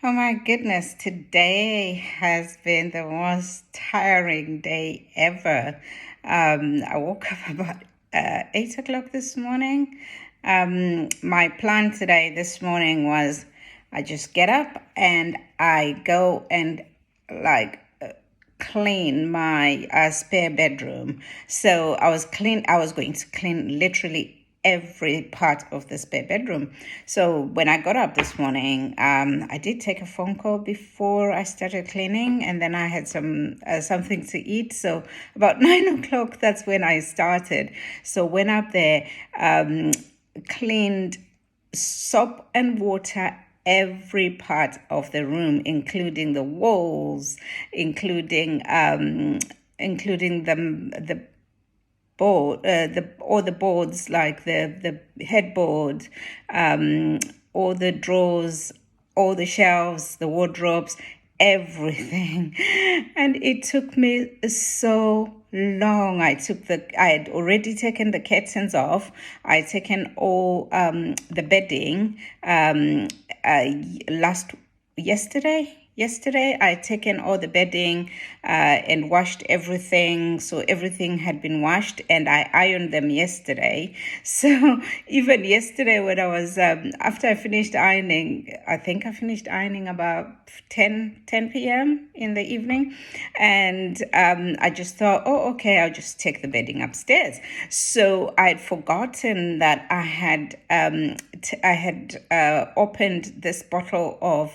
Oh my goodness, today has been the most tiring day ever. I woke up about 8 o'clock this morning. My plan today this morning was I just get up and I go and like clean my spare bedroom. So I was going to clean literally every part of the spare bedroom. So when I got up this morning, I did take a phone call before I started cleaning, and then I had something to eat. So about 9 o'clock, that's when I started. So went up there, cleaned soap and water every part of the room, including the walls, including the board, all the boards, like the headboard, all the drawers, all the shelves, the wardrobes, everything. And it took me so long. I had already taken the curtains off. I'd taken all the bedding yesterday I'd taken all the bedding and washed everything. So everything had been washed, and I ironed them yesterday. So even yesterday when I was, after I finished ironing, I think I finished ironing about 10 p.m. in the evening. And I just thought, oh, okay, I'll just take the bedding upstairs. So I'd forgotten that I had opened this bottle of,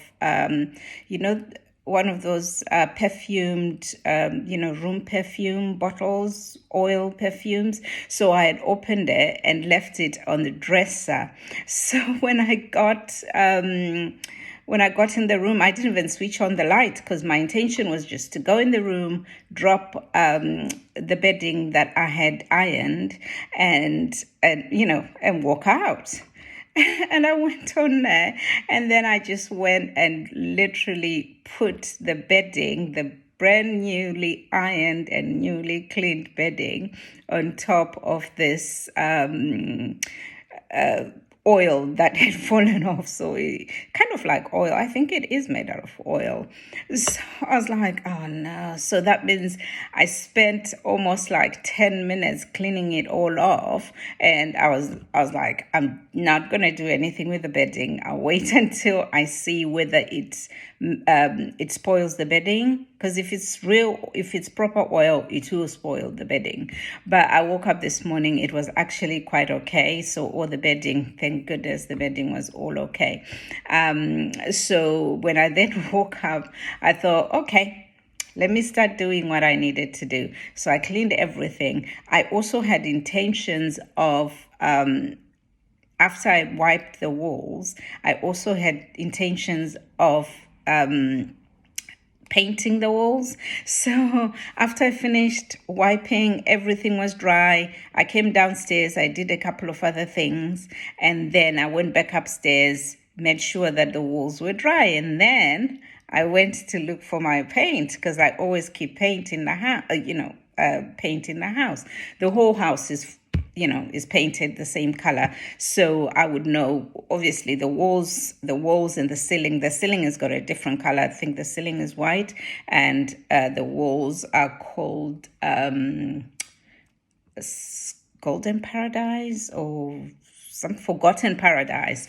one of those perfumed, room perfume bottles, oil perfumes. So I had opened it and left it on the dresser. So when I got in the room, I didn't even switch on the light because my intention was just to go in the room, drop the bedding that I had ironed, and walk out. And I went on there, and then I just went and literally put the bedding, the brand newly ironed and newly cleaned bedding, on top of this oil that had fallen off. So it kind of like oil. I think it is made out of oil. So I was like, oh no. So that means I spent almost like 10 minutes cleaning it all off. And I was like, I'm not going to do anything with the bedding. I'll wait until I see whether it spoils the bedding. Because if it's proper oil, it will spoil the bedding. But I woke up this morning, it was actually quite okay. So all the bedding, thank goodness, the bedding was all okay. So when I then woke up, I thought, okay, let me start doing what I needed to do. So I cleaned everything. I also had intentions of, after I wiped the walls, I also had intentions of painting the walls. So after I finished wiping, everything was dry. I came downstairs, I did a couple of other things, and then I went back upstairs, made sure that the walls were dry, and then I went to look for my paint because I always keep paint in the house, paint in the house. The whole house is painted the same color. So I would know, obviously, the walls and the ceiling. The ceiling has got a different color. I think the ceiling is white, and the walls are called Golden Paradise or some Forgotten Paradise.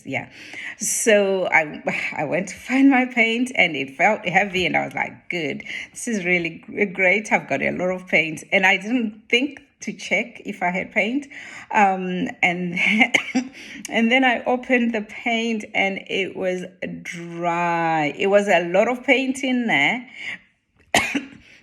Yeah. So I went to find my paint, and it felt heavy, and I was like, good, this is really great. I've got a lot of paint, and I didn't think to check if I had paint. And then I opened the paint, and it was dry. It was a lot of paint in there.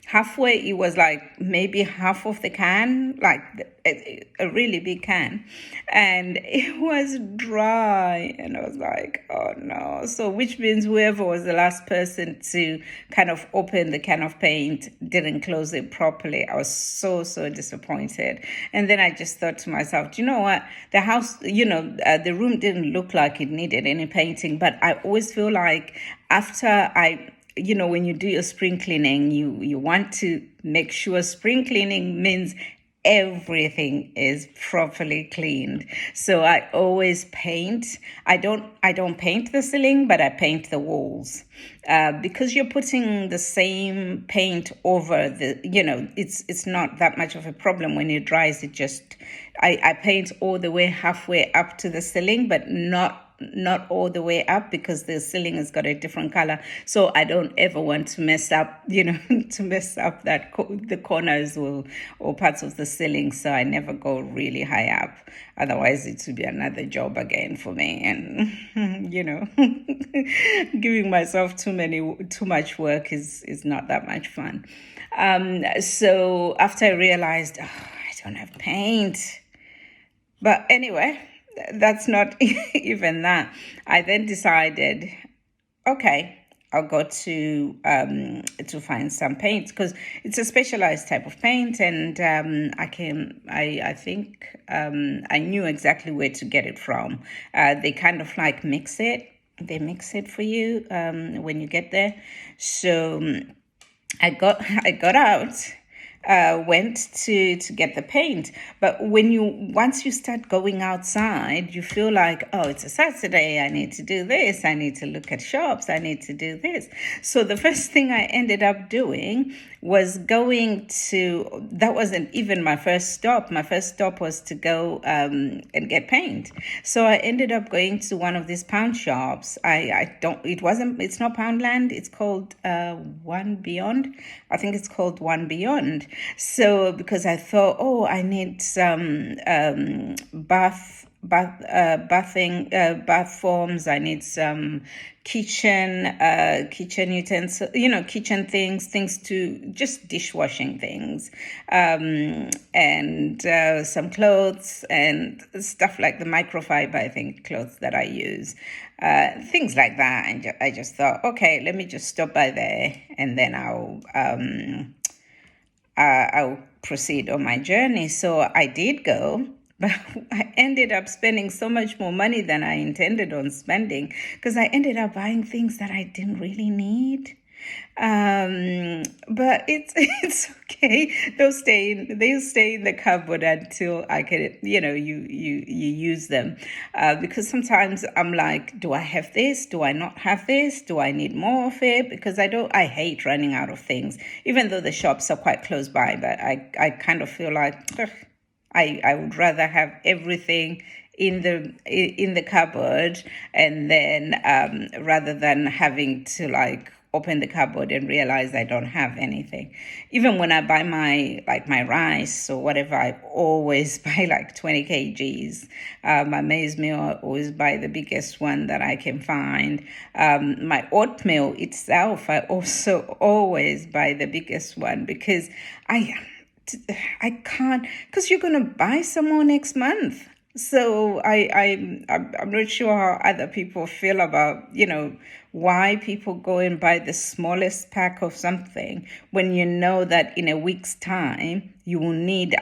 Halfway, it was like maybe half of the can, like a really big can, and it was dry, and I was like, oh no. So which means whoever was the last person to kind of open the can of paint didn't close it properly. I was so disappointed. And then I just thought to myself, do you know what, the house, the room didn't look like it needed any painting, but I always feel like after when you do your spring cleaning, you want to make sure spring cleaning means everything is properly cleaned. So I always paint. I don't paint the ceiling, but I paint the walls. Because you're putting the same paint over it's not that much of a problem when it dries. I paint all the way halfway up to the ceiling, but not all the way up, because the ceiling has got a different color. So I don't ever want to mess up, to mess up the corners or parts of the ceiling. So I never go really high up. Otherwise, it would be another job again for me. And, giving myself too much work is not that much fun. So after I realized, I don't have paint. But anyway, that's not even that. I then decided, okay, I'll go to find some paint, because it's a specialized type of paint, and I think I knew exactly where to get it from. They kind of like mix it. They mix it for you when you get there. So I got out, went to get the paint. But once you start going outside, you feel like, oh, it's a Saturday, I need to do this, I need to look at shops, I need to do this. So the first thing I ended up doing was that wasn't even my first stop. My first stop was to go and get paint. So I ended up going to one of these pound shops. It's not Poundland, it's called One Beyond. I think it's called One Beyond. So because I thought, oh, I need some bath forms. I need some kitchen utensils, kitchen things to just dishwashing things, and some clothes and stuff like the microfiber, I think, clothes that I use, things like that. And I just thought, okay, let me just stop by there, and then I'll proceed on my journey. So I did go, but I ended up spending so much more money than I intended on spending, because I ended up buying things that I didn't really need. But it's okay. They'll stay in the cupboard until I can, you use them. Because sometimes I'm like, do I have this? Do I not have this? Do I need more of it? Because I hate running out of things, even though the shops are quite close by. But I kind of feel like, ugh, I would rather have everything in the cupboard, and then rather than having to like open the cupboard and realize I don't have anything. Even when I buy my rice or whatever, I always buy like 20 kgs. My maize meal, I always buy the biggest one that I can find. My oatmeal itself, I also always buy the biggest one, because I can't, because you're gonna buy some more next month. So I'm not sure how other people feel about, why people go and buy the smallest pack of something when you know that in a week's time you will need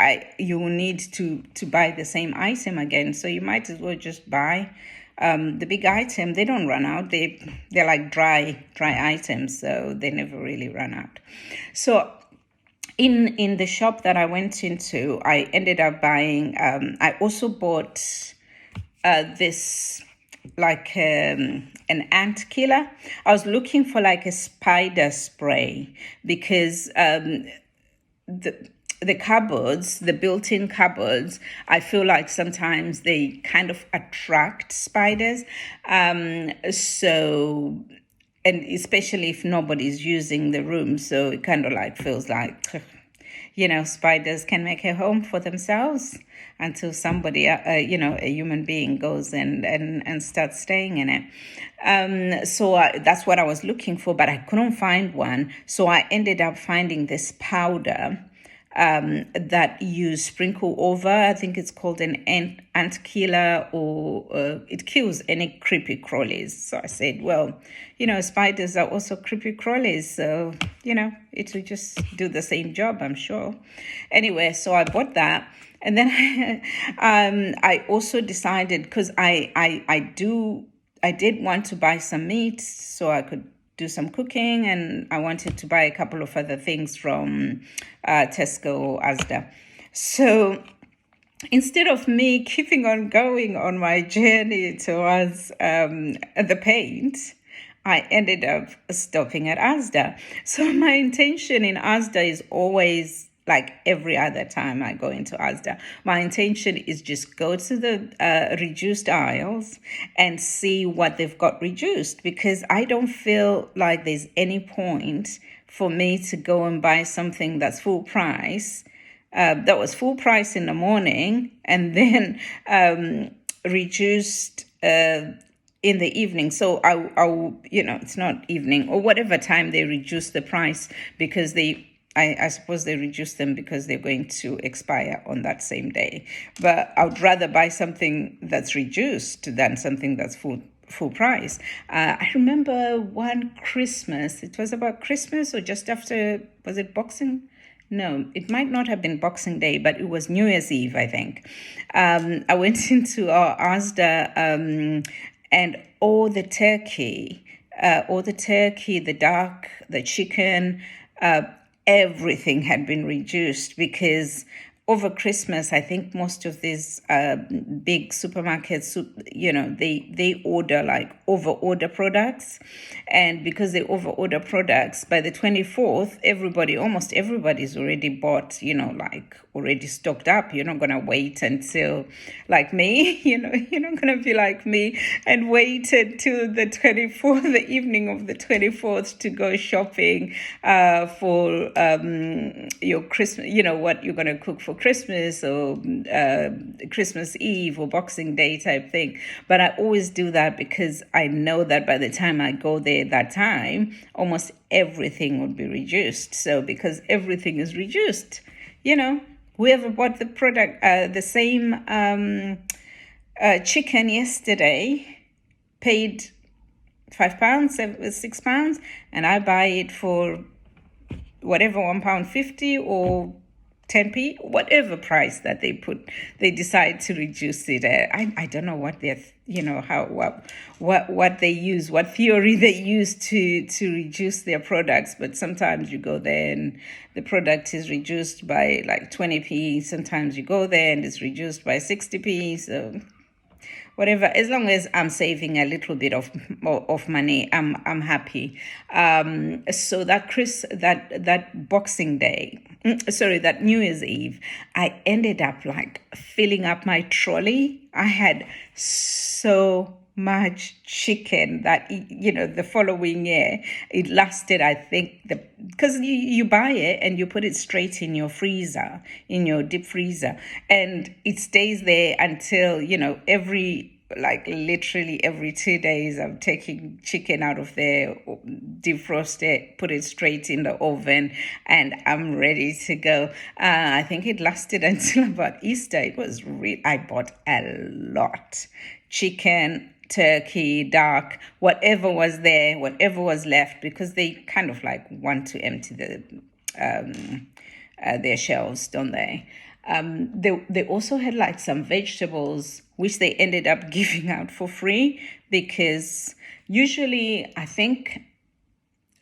to buy the same item again. So you might as well just buy the big item. They don't run out. They're like dry items, so they never really run out. So in the shop that I went into, I ended up buying, I also bought this, like an ant killer. I was looking for like a spider spray, because the cupboards, the built-in cupboards, I feel like sometimes they kind of attract spiders. So, and especially if nobody's using the room, so it kind of like feels like, spiders can make a home for themselves until somebody, a human being goes and starts staying in it. So that's what I was looking for, but I couldn't find one. So I ended up finding this powder that you sprinkle over. I think it's called an ant killer, or it kills any creepy crawlies. So I said, well, spiders are also creepy crawlies, so it will just do the same job, I'm sure. Anyway, so I bought that, and then I also decided, because I did want to buy some meat so I could do some cooking, and I wanted to buy a couple of other things from Tesco or Asda. So instead of me keeping on going on my journey towards the paint, I ended up stopping at Asda. So my intention in Asda is always like every other time I go into Asda. My intention is just go to the reduced aisles and see what they've got reduced, because I don't feel like there's any point for me to go and buy something that's full price, that was full price in the morning, and then reduced in the evening. So it's not evening or whatever time they reduce the price, because I suppose they reduce them because they're going to expire on that same day. But I would rather buy something that's reduced than something that's full price. I remember one Christmas, it was about Christmas or just after, was it Boxing? No, it might not have been Boxing Day, but it was New Year's Eve, I think. I went into our Asda, and all the turkey, the duck, the chicken, everything had been reduced, because over Christmas, I think most of these big supermarkets, they order like over order products. And because they over order products, by the 24th, almost everybody's already bought, like already stocked up. You're not going to wait until, like me, you're not going to be like me and wait until the 24th, the evening of the 24th, to go shopping for your Christmas, what you're going to cook for Christmas, or Christmas Eve or Boxing Day type thing. But I always do that because I know that by the time I go there that time, almost everything would be reduced. So because everything is reduced, whoever bought the product, the same chicken yesterday paid £5, £6, and I buy it for whatever, £1.50 or 10p, whatever price that they decide to reduce it at. I don't know what they're, what they use, what theory they use to reduce their products. But sometimes you go there and the product is reduced by like 20p. Sometimes you go there and it's reduced by 60p. So whatever, as long as I'm saving a little bit of money, I'm happy. So that Boxing Day, that New Year's Eve, I ended up like filling up my trolley. I had so much chicken that the following year it lasted, I think, because you buy it and you put it straight in your freezer, in your deep freezer, and it stays there until literally every 2 days I'm taking chicken out of there, defrost it, put it straight in the oven, and I'm ready to go. I think it lasted until about Easter. It was I bought a lot. Chicken, turkey, duck, whatever was there, whatever was left, because they kind of like want to empty their shelves, don't they? They also had like some vegetables which they ended up giving out for free, because usually I think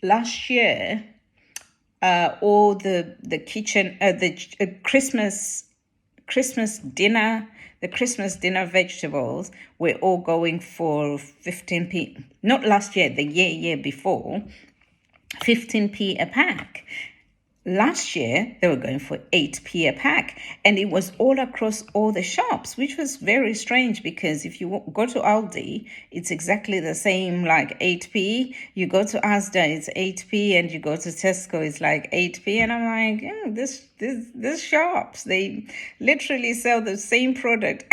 last year all the kitchen the Christmas dinner, the Christmas dinner vegetables were all going for 15p. Not last year, the year before, 15p a pack. Last year, they were going for 8p a pack, and it was all across all the shops, which was very strange, because if you go to Aldi, it's exactly the same, like 8p. You go to Asda, it's 8p, and you go to Tesco, it's like 8p. And I'm like, this shops, they literally sell the same product,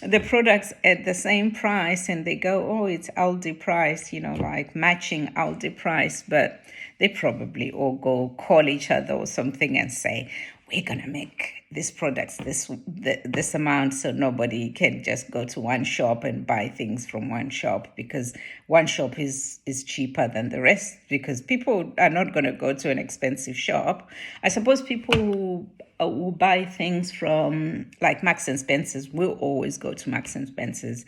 the products at the same price, and they go, oh, it's Aldi price, like matching Aldi price. But they probably all go call each other or something and say, we're going to make these products this amount, so nobody can just go to one shop and buy things from one shop, because one shop is cheaper than the rest, because people are not going to go to an expensive shop. I suppose people who buy things from like Marks and Spencer's will always go to Marks and Spencer's.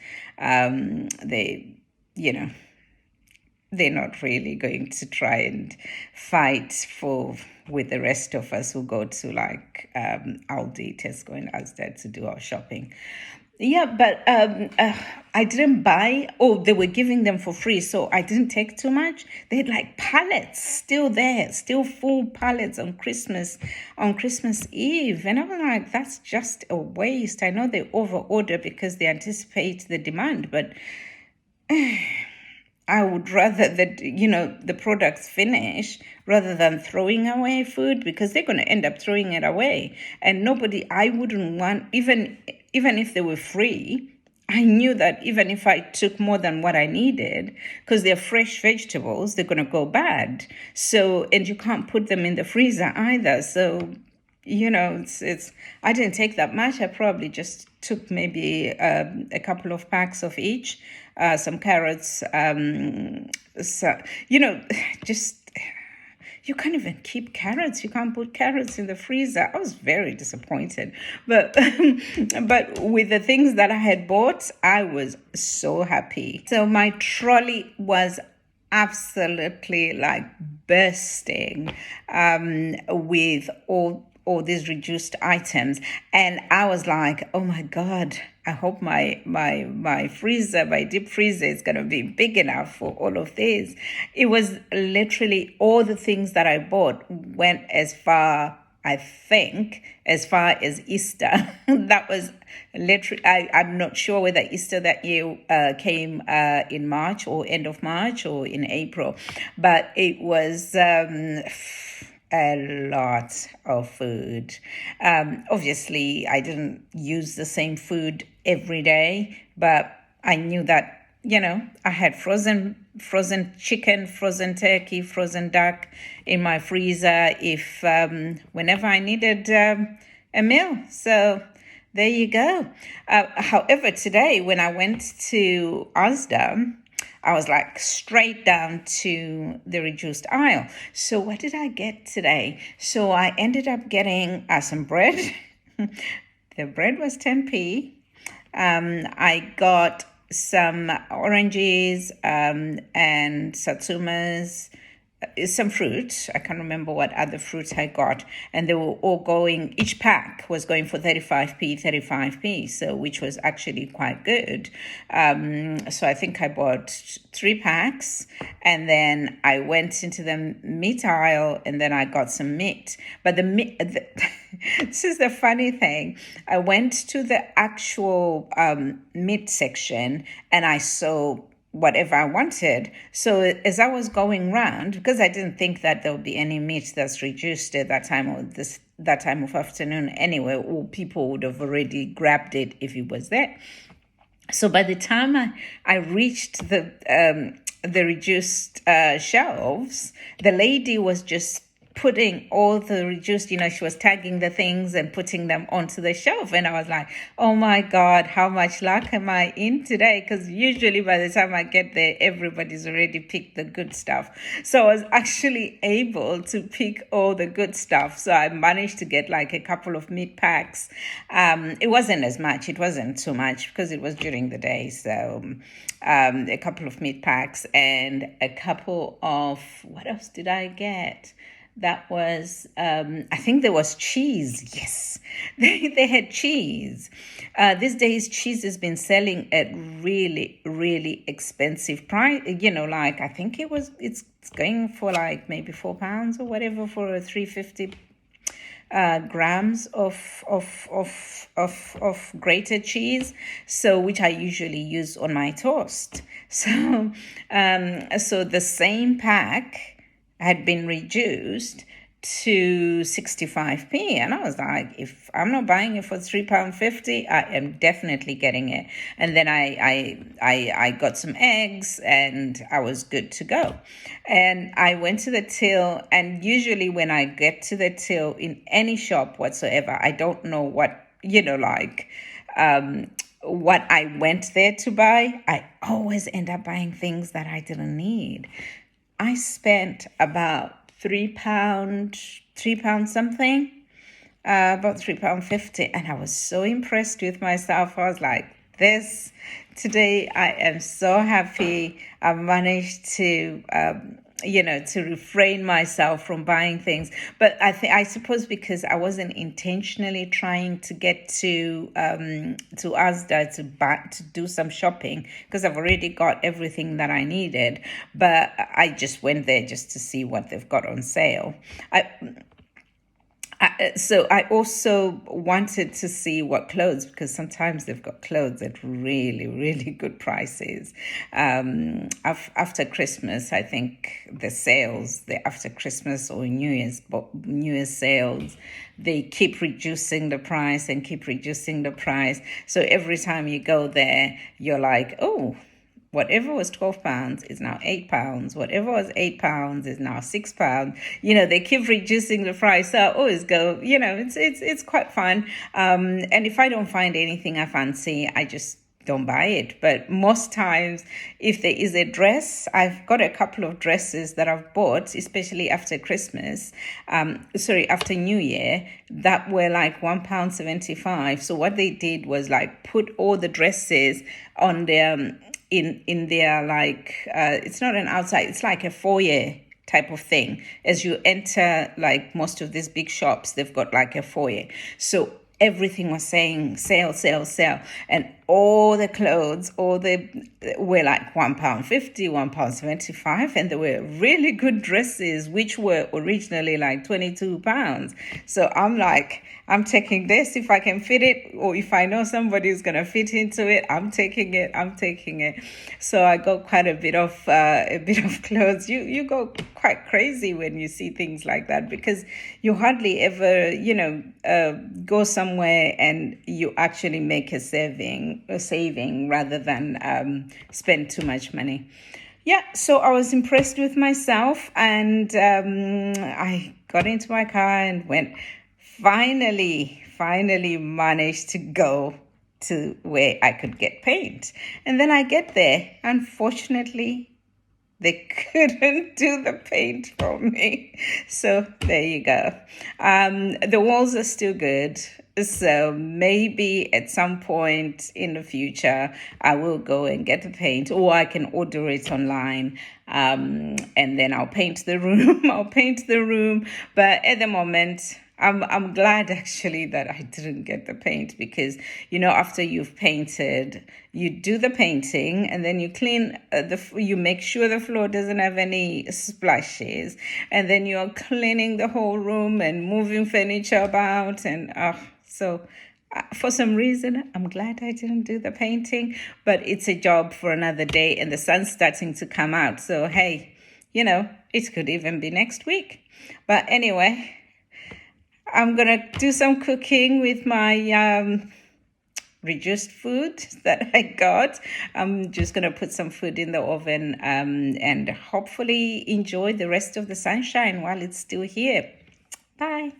They're not really going to try and fight for with the rest of us who go to like Aldi, Tesco, and Asda to do our shopping. Yeah, but I didn't buy. Oh, they were giving them for free, so I didn't take too much. They had like pallets still there, still full pallets on Christmas Eve, and I was like, that's just a waste. I know they over order because they anticipate the demand, but I would rather that, the products finish rather than throwing away food, because they're going to end up throwing it away. And I wouldn't want, even if they were free, I knew that even if I took more than what I needed, because they're fresh vegetables, they're going to go bad. So, and you can't put them in the freezer either. So, it's I didn't take that much. I probably just took maybe a couple of packs of each, some carrots, so, just you can't even keep carrots. You can't put carrots in the freezer. I was very disappointed. But but with the things that I had bought, I was so happy. So my trolley was absolutely like bursting with all these reduced items, and I was like, oh my god, I hope my freezer, my deep freezer, is going to be big enough for all of this. It was literally all the things that I bought went as far, I think, as far as Easter. That was literally, I'm not sure whether Easter that year came in March or end of March or in April, but it was a lot of food. Obviously, I didn't use the same food every day, but I knew that, I had frozen chicken, frozen turkey, frozen duck in my freezer if whenever I needed a meal. So there you go. However, today when I went to Asda, I was like straight down to the reduced aisle. So what did I get today? So I ended up getting some bread. The bread was 10p. I got some oranges and satsumas, some fruit. I can't remember what other fruits I got, and they were all going, each pack was going for 35p, so which was actually quite good. So I think I bought 3 packs, and then I went into the meat aisle, and then I got some meat. But this is the funny thing. I went to the actual meat section, and I saw whatever I wanted. So as I was going round, because I didn't think that there would be any meat that's reduced at that time of afternoon anyway, or people would have already grabbed it if it was there. So by the time I reached the reduced shelves, the lady was just putting all the reduced, she was tagging the things and putting them onto the shelf. And I was like, oh my God, how much luck am I in today? Because usually by the time I get there, everybody's already picked the good stuff. So I was actually able to pick all the good stuff. So I managed to get like a couple of meat packs. It wasn't as much. It wasn't too much because it was during the day. So a couple of meat packs and a couple of, what else did I get? That was, I think there was cheese. Yes, they had cheese. These days, cheese has been selling at really, really expensive price. Like I think it's going for like maybe £4 or whatever for a 350 grams of grated cheese, so which I usually use on my toast. So so the same pack had been reduced to 65p, and I was like, if I'm not buying it for £3.50, I am definitely getting it. And then I got some eggs, and I was good to go. And I went to the till, and usually when I get to the till in any shop whatsoever, I don't know what what I went there to buy. I always end up buying things that I didn't need. I spent about £3 something, about £3.50, and I was so impressed with myself. I was like, today I am so happy. I managed to to refrain myself from buying things. But I suppose because I wasn't intentionally trying to get to Asda to do some shopping, because I've already got everything that I needed. But I just went there just to see what they've got on sale. I so I also wanted to see what clothes, because sometimes they've got clothes at really, really good prices. After Christmas, I think the sales, the after Christmas or New Year's sales, they keep reducing the price and keep reducing the price. So every time you go there, you're like, oh, whatever was £12 is now £8. Whatever was £8 is now £6. They keep reducing the price. So I always go, it's quite fun. And if I don't find anything I fancy, I just don't buy it. But most times, if there is a dress, I've got a couple of dresses that I've bought, especially after Christmas, after New Year, that were like £1.75. So what they did was like put all the dresses on their in their like it's not an outside, it's like a foyer type of thing. As you enter like most of these big shops, they've got like a foyer. So everything was saying sale, sale, sale, and all the clothes, all the were like £1.50, £1.75, and they were really good dresses, which were originally like £22. So I'm like, I'm taking this if I can fit it, or if I know somebody who's gonna fit into it, I'm taking it. I'm taking it. So I got quite a bit of clothes. You go quite crazy when you see things like that, because you hardly ever go somewhere and you actually make a saving rather than spend too much money. Yeah, so I was impressed with myself, and I got into my car and went. Finally managed to go to where I could get paint. And then I get there. Unfortunately, they couldn't do the paint for me. So there you go. The walls are still good. So maybe at some point in the future, I will go and get the paint, or I can order it online. And then I'll paint the room. I'll paint the room. But at the moment, I'm glad actually that I didn't get the paint, because after you've painted, you do the painting and then you clean you make sure the floor doesn't have any splashes, and then you're cleaning the whole room and moving furniture about, and for some reason, I'm glad I didn't do the painting, but it's a job for another day, and the sun's starting to come out. So hey, it could even be next week. But anyway, I'm going to do some cooking with my reduced food that I got. I'm just going to put some food in the oven and hopefully enjoy the rest of the sunshine while it's still here. Bye.